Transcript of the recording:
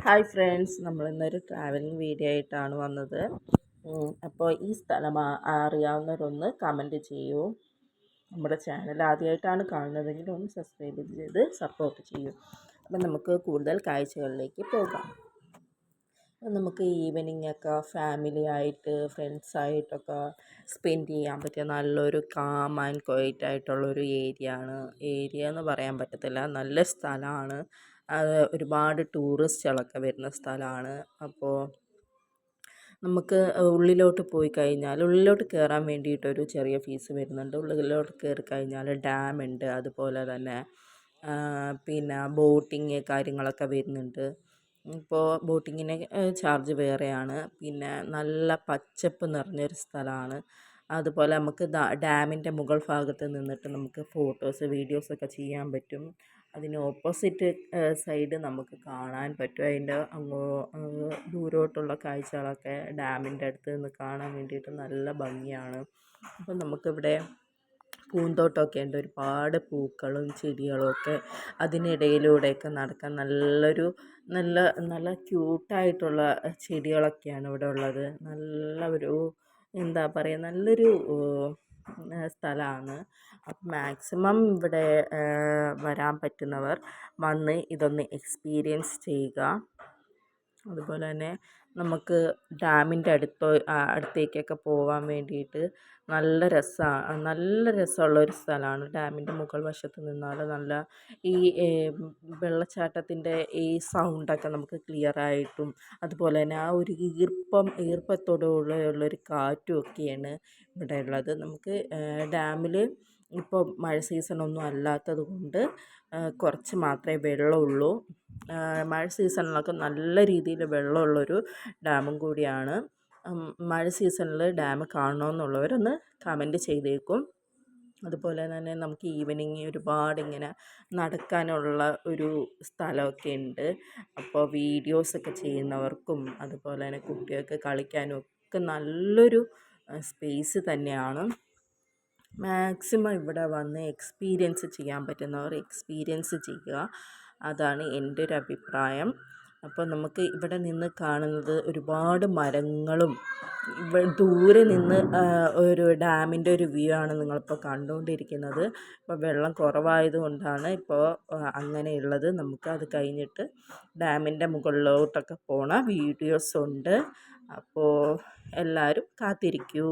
Hi friends, നമ്മളിന്നൊരു travelling video ആയിട്ടാണ് വന്നത്. അപ്പോൾ ഈ സ്ഥലം അറിയാവുന്നവരൊന്ന് കമൻറ്റ് ചെയ്യൂ. നമ്മുടെ ചാനൽ ആദ്യമായിട്ടാണ് കാണുന്നതെങ്കിൽ ഒന്ന് സബ്സ്ക്രൈബ് ചെയ്ത് സപ്പോർട്ട് ചെയ്യൂ. അപ്പം നമുക്ക് കൂടുതൽ കാഴ്ചകളിലേക്ക് പോകാം. നമുക്ക് ഈവനിങ് ഒക്കെ ഫാമിലി ആയിട്ട് ഫ്രണ്ട്സായിട്ടൊക്കെ സ്പെൻഡ് ചെയ്യാൻ പറ്റിയ നല്ലൊരു കാം ആൻഡ് ക്വയറ്റ് ആയിട്ടുള്ളൊരു ഏരിയ എന്ന് പറയാൻ പറ്റത്തില്ല, നല്ല സ്ഥലമാണ്. ഒരുപാട് ടൂറിസ്റ്റുകളൊക്കെ വരുന്ന സ്ഥലമാണ്. അപ്പോൾ നമുക്ക് ഉള്ളിലോട്ട് പോയി കഴിഞ്ഞാൽ ഉള്ളിലോട്ട് കയറാൻ വേണ്ടിയിട്ടൊരു ചെറിയ ഫീസ് വരുന്നുണ്ട്. ഉള്ളിലോട്ട് കയറി കഴിഞ്ഞാൽ ഡാമുണ്ട്, അതുപോലെ തന്നെ പിന്നെ ബോട്ടിങ് കാര്യങ്ങളൊക്കെ വരുന്നുണ്ട്. ഇപ്പോൾ ബോട്ടിങ്ങിന് ചാർജ് വേറെയാണ്. പിന്നെ നല്ല പച്ചപ്പ് നിറഞ്ഞൊരു സ്ഥലമാണ്. അതുപോലെ നമുക്ക് ഡാമിൻ്റെ മുകൾ ഭാഗത്ത് നിന്നിട്ട് നമുക്ക് ഫോട്ടോസ് വീഡിയോസൊക്കെ ചെയ്യാൻ പറ്റും. അതിന് ഓപ്പോസിറ്റ് സൈഡ് നമുക്ക് കാണാൻ പറ്റും. അതിൻ്റെ ദൂരോട്ടുള്ള കാഴ്ചകളൊക്കെ ഡാമിൻ്റെ അടുത്ത് നിന്ന് കാണാൻ വേണ്ടിയിട്ട് നല്ല ഭംഗിയാണ്. അപ്പം നമുക്കിവിടെ പൂന്തോട്ടമൊക്കെ ഉണ്ട്, ഒരുപാട് പൂക്കളും ചെടികളും ഒക്കെ. അതിനിടയിലൂടെയൊക്കെ നടക്കാൻ നല്ല നല്ല ക്യൂട്ടായിട്ടുള്ള ചെടികളൊക്കെയാണ് ഇവിടെ ഉള്ളത്. നല്ല ഒരു എന്താ പറയുക, നല്ലൊരു സ്ഥലമാണ്. അപ്പം മാക്സിമം ഇവിടെ വരാൻ പറ്റുന്നവർ വന്ന് ഇതൊന്ന് എക്സ്പീരിയൻസ് ചെയ്യുക. അതുപോലെ തന്നെ നമുക്ക് ഡാമിൻ്റെ അടുത്തേക്കൊക്കെ പോകാൻ വേണ്ടിയിട്ട് നല്ല രസമുള്ളൊരു സ്ഥലമാണ്. ഡാമിൻ്റെ മുകൾ വശത്ത് നിന്നാൽ നല്ല ഈ വെള്ളച്ചാട്ടത്തിൻ്റെ ഈ സൗണ്ടൊക്കെ നമുക്ക് ക്ലിയറായിട്ടും, അതുപോലെ തന്നെ ആ ഒരു ഈർപ്പത്തോടുള്ളൊരു കാറ്റും ഒക്കെയാണ് ഇവിടെ ഉള്ളത്. നമുക്ക് ഡാമിൽ ഇപ്പോൾ മഴ സീസണൊന്നും അല്ലാത്തത് കൊണ്ട് കുറച്ച് മാത്രമേ വെള്ളമുള്ളൂ. മഴ സീസണിലൊക്കെ നല്ല രീതിയിൽ വെള്ളമുള്ളൊരു ഡാമും കൂടിയാണ്. മഴ സീസണിൽ ഡാം കാണണമെന്നുള്ളവരൊന്ന് കമൻറ്റ് ചെയ്തേക്കും. അതുപോലെ തന്നെ നമുക്ക് ഈവനിങ് ഒരുപാട് ഇങ്ങനെ നടക്കാനുള്ള ഒരു സ്ഥലമൊക്കെ ഉണ്ട്. അപ്പോൾ വീഡിയോസൊക്കെ ചെയ്യുന്നവർക്കും അതുപോലെ തന്നെ കുട്ടികൾക്ക് കളിക്കാനും ഒക്കെ നല്ലൊരു സ്പേസ് തന്നെയാണ്. മാക്സിമം ഇവിടെ വന്ന് എക്സ്പീരിയൻസ് ചെയ്യാൻ പറ്റുന്നവർ എക്സ്പീരിയൻസ് ചെയ്യുക, അതാണ് എൻ്റെ ഒരു അഭിപ്രായം. അപ്പോൾ നമുക്ക് ഇവിടെ നിന്ന് കാണുന്നത് ഒരുപാട് മരങ്ങളും ദൂരെ നിന്ന് ഒരു ഡാമിൻ്റെ ഒരു വ്യൂ ആണ് നിങ്ങളിപ്പോൾ കണ്ടുകൊണ്ടിരിക്കുന്നത്. ഇപ്പോൾ വെള്ളം കുറവായതുകൊണ്ടാണ് ഇപ്പോൾ അങ്ങനെയുള്ളത്. നമുക്ക് അത് കഴിഞ്ഞിട്ട് ഡാമിൻ്റെ മുകളിലോട്ടൊക്കെ പോണ വീഡിയോസ് ഉണ്ട്. അപ്പോൾ എല്ലാവരും കാത്തിരിക്കൂ.